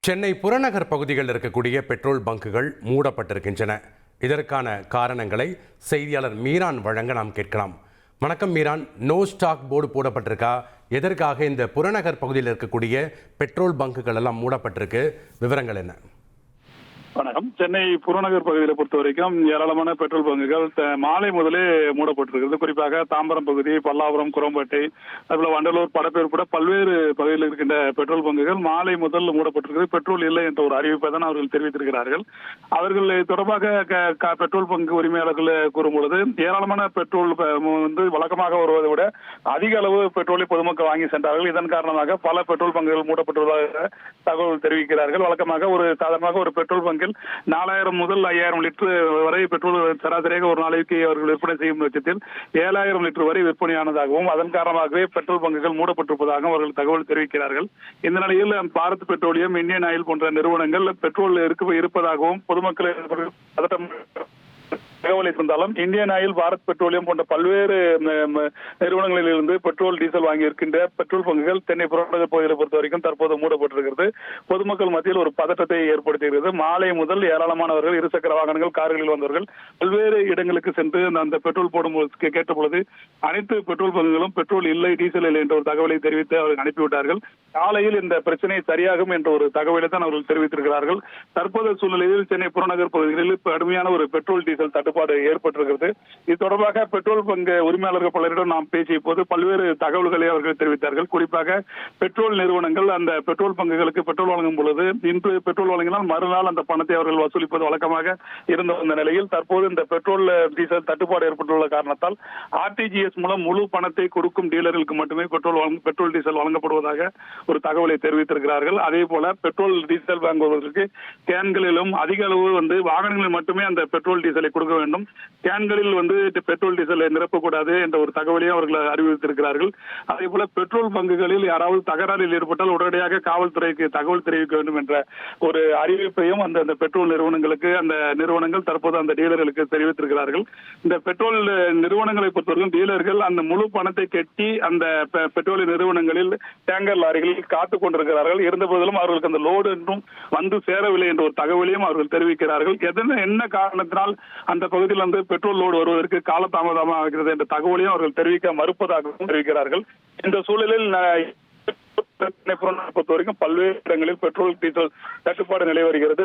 சென்னை புறநகர் பகுதிகளில் இருக்கக்கூடிய பெட்ரோல் பங்குகள் மூடப்பட்டிருக்கின்றன. இதற்கான காரணங்களை செய்தியாளர் மீரான் வழங்க நாம் கேட்கலாம். வணக்கம் மீரான், நோ ஸ்டாக் போர்டு போடப்பட்டிருக்கா? எதற்காக இந்த புறநகர் பகுதியில் இருக்கக்கூடிய பெட்ரோல் பங்குகள் எல்லாம் மூடப்பட்டிருக்கு? விவரங்கள் என்ன? வணக்கம். சென்னை புறநகர் பகுதியை பொறுத்த வரைக்கும் ஏராளமான பெட்ரோல் பங்குகள் மாலை முதலே மூடப்பட்டிருக்கிறது. குறிப்பாக தாம்பரம் பகுதி, பல்லாவரம், குரம்பேட்டை, அதுபோல வண்டலூர், படப்பேர் உட்பட பல்வேறு பகுதியில் இருக்கின்ற பெட்ரோல் பங்குகள் மாலை முதல் மூடப்பட்டிருக்கிறது. பெட்ரோல் இல்லை என்ற ஒரு அறிவிப்பை தான் அவர்கள் தெரிவித்திருக்கிறார்கள். அவர்கள் தொடர்பாக பெட்ரோல் பங்கு உரிமையாளர்கள் கூறும்பொழுது, ஏராளமான பெட்ரோல் வந்து வழக்கமாக வருவதை விட அதிக அளவு பெட்ரோலை பொதுமக்கள் வாங்கி சென்றார்கள். இதன் காரணமாக பல பெட்ரோல் பங்குகள் மூடப்பட்டுள்ளதாக தகவல் தெரிவிக்கிறார்கள். வழக்கமாக சாதாரணமாக ஒரு பெட்ரோல் பங்கு 4000 முதல் 5000 லிட்டர் வரை பெட்ரோல் சராசரியாக ஒரு நாளைக்கு அவர்கள் விற்பனை செய்யும் பட்சத்தில் 7000 லிட்டர் வரை விற்பனையானதாகவும், அதன் காரணமாகவே பெட்ரோல் பங்குகள் மூடப்பட்டிருப்பதாகவும் அவர்கள் தகவல் தெரிவிக்கிறார்கள். இந்த நிலையில் பாரத் பெட்ரோலியம், இந்தியன் ஆயில் போன்ற நிறுவனங்கள் பெட்ரோல் இருப்பதாகவும் பொதுமக்கள் தகவலை தந்தாலும், இந்தியன் ஆயில், பாரத் பெட்ரோலியம் போன்ற பல்வேறு நிறுவனங்களில் இருந்து பெட்ரோல், டீசல் வாங்கி இருக்கின்ற பெட்ரோல் பங்குகள் சென்னை புறநகர் பகுதியை பொறுத்த வரைக்கும் தற்போது மூடப்பட்டிருக்கிறது. பொதுமக்கள் மத்தியில் ஒரு பதட்டத்தை ஏற்படுத்துகிறது. மாலை முதல் ஏராளமானவர்கள் இருசக்கர வாகனங்கள், கார்களில் வந்தவர்கள் பல்வேறு இடங்களுக்கு சென்று அந்த பெட்ரோல் போடும் கேட்ட பொழுது அனைத்து பெட்ரோல் பங்குகளும் பெட்ரோல் இல்லை, டீசல் இல்லை என்ற ஒரு தகவலை தெரிவித்து அவர்கள் அனுப்பிவிட்டார்கள். காலையில் இந்த பிரச்சனை சரியாகும் என்ற ஒரு தகவலை தான் அவர்கள் தெரிவித்திருக்கிறார்கள். தற்போதைய சூழ்நிலையில் சென்னை புறநகர் பகுதிகளில் கடுமையான ஒரு பெட்ரோல், டீசல் தட்டுப்பாடு ஏற்பட்டிருக்கிறது. இது தொடர்பாக பெட்ரோல் பங்கு உரிமையாளர்கள் பலரிடம் நாம் பேசிய போது பல்வேறு தகவல்களை அவர்கள் தெரிவித்தார்கள். குறிப்பாக பெட்ரோல் நிறுவனங்கள் அந்த பெட்ரோல் பங்குகளுக்கு பெட்ரோல் வழங்கும் பொழுது, இன்று பெட்ரோல் வழங்கினால் மறுநாள் அந்த பணத்தை அவர்கள் வசூலிப்பது வழக்கமாக இருந்த வந்த நிலையில் தற்போது இந்த பெட்ரோல், டீசல் தட்டுப்பாடு ஏற்பட்டுள்ள காரணத்தால் ஆர்டிஜிஎஸ் மூலம் முழு பணத்தை கொடுக்கும் டீலர்களுக்கு மட்டுமே பெட்ரோல், டீசல் வழங்கப்படுவதாக ஒரு தகவலை தெரிவித்திருக்கிறார்கள். அதே போல பெட்ரோல், டீசல் வாங்குவதற்கு கேன்களிலும் அதிக அளவு வாகனங்களில் மட்டுமே அந்த பெட்ரோல், டீசலை கொடுக்க வேண்டும். கேன்களில் பெட்ரோல், டீசல் நிரப்பக்கூடாது என்ற ஒரு தகவலையும் அவர்கள் அறிவித்திருக்கிறார்கள். அதே போல பெட்ரோல் பங்குகளில் யாராவது தகராறில் ஏற்பட்டால் உடனடியாக காவல்துறைக்கு தகவல் தெரிவிக்க வேண்டும் என்ற ஒரு அறிவிப்பையும் அந்த பெட்ரோல் நிறுவனங்களுக்கு, அந்த நிறுவனங்கள் தற்போது அந்த டீலர்களுக்கு தெரிவித்திருக்கிறார்கள். இந்த பெட்ரோல் நிறுவனங்களை பொறுத்தவரைக்கும் டீலர்கள் அந்த முழு பணத்தை கட்டி அந்த பெட்ரோல் நிறுவனங்களில் டேங்கர் லாரிகளில் காத்துக் கொண்டிருக்கிறார்கள். இருந்த போதிலும் அவர்களுக்கு அந்த லோடு என்றும் வந்து சேரவில்லை என்ற ஒரு தகவலையும் அவர்கள் தெரிவிக்கிறார்கள். என்ன காரணத்தினால் அந்த பகுதியில் பெட்ரோல் லோடு வருவதற்கு காலதாமதமாக ஆகிறது என்ற தகவலையும் அவர்கள் தெரிவிக்க மறுப்பதாகவும் தெரிவிக்கிறார்கள். இந்த சூழலில் பொறுத்த வரைக்கும் பல்வேறு இடங்களில் பெட்ரோல், டீசல் தட்டுப்பாடு நிலை வருகிறது.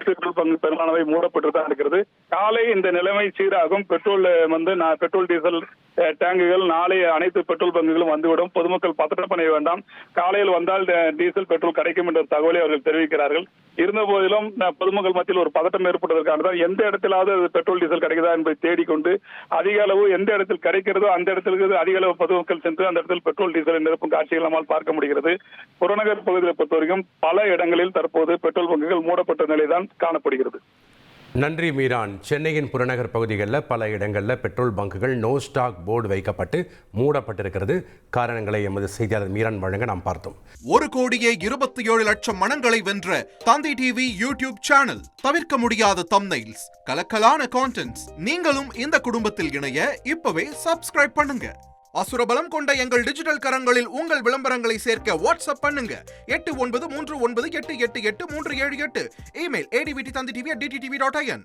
பெட்ரோல் பங்கு பெரும்பாலானவை மூடப்பட்டுதான் இருக்கிறது. காலை இந்த நிலைமை சீராகும். பெட்ரோல், டீசல் டேங்குகள் நாளை அனைத்து பெட்ரோல் பங்குகளும் வந்துவிடும். பொதுமக்கள் பதட்டம் பண்ண வேண்டாம். காலையில் வந்தால் டீசல், பெட்ரோல் கிடைக்கும் என்ற தகவலை அவர்கள் தெரிவிக்கிறார்கள். இருந்த போதிலும் பொதுமக்கள் மத்தியில் ஒரு பதட்டம் ஏற்பட்டதற்கான எந்த இடத்திலாவது பெட்ரோல், டீசல் கிடைக்குதா என்பதை தேடிக்கொண்டு அதிக அளவு எந்த இடத்தில் கிடைக்கிறதோ அந்த இடத்திற்கு அதிக அளவு பொதுமக்கள் சென்று அந்த இடத்தில் பெட்ரோல், டீசல் நிரப்பும் காட்சிகள் நம்மால் பார்க்க முடிகிறது. புறநகர் பகுதியை பொறுத்தவரைக்கும் பல இடங்களில் தற்போது பெட்ரோல் பங்குகள் மூடப்பட்ட நிலைதான் காணப்படுகிறது. நன்றி மீரான். சென்னையின் புறநகர் பகுதிகளில் பல இடங்களில் பெட்ரோல் பங்குகள் நோ ஸ்டாக் போர்டு வைக்கப்பட்டு மூடப்பட்டிருக்கிறது. காரணங்களை எமது செய்தியாளர் மீரான் வழங்க நாம் பார்த்தோம். 1,27,00,000 மனங்களை வென்ற தந்தி டிவி யூடியூப் சேனல். தவிர்க்க முடியாத தம்ப்நெயில்ஸ், கலக்கலான கான்டென்ட்ஸ். நீங்களும் இந்த குடும்பத்தில் இணைய இப்பவே சப்ஸ்கிரைப் பண்ணுங்க. அசுரபலம் கொண்ட எங்கள் டிஜிட்டல் கரங்களில் உங்கள் விளம்பரங்களை சேர்க்க வாட்ஸ்அப் பண்ணுங்க. 8939888378. Email advtthanditv@dttv.in.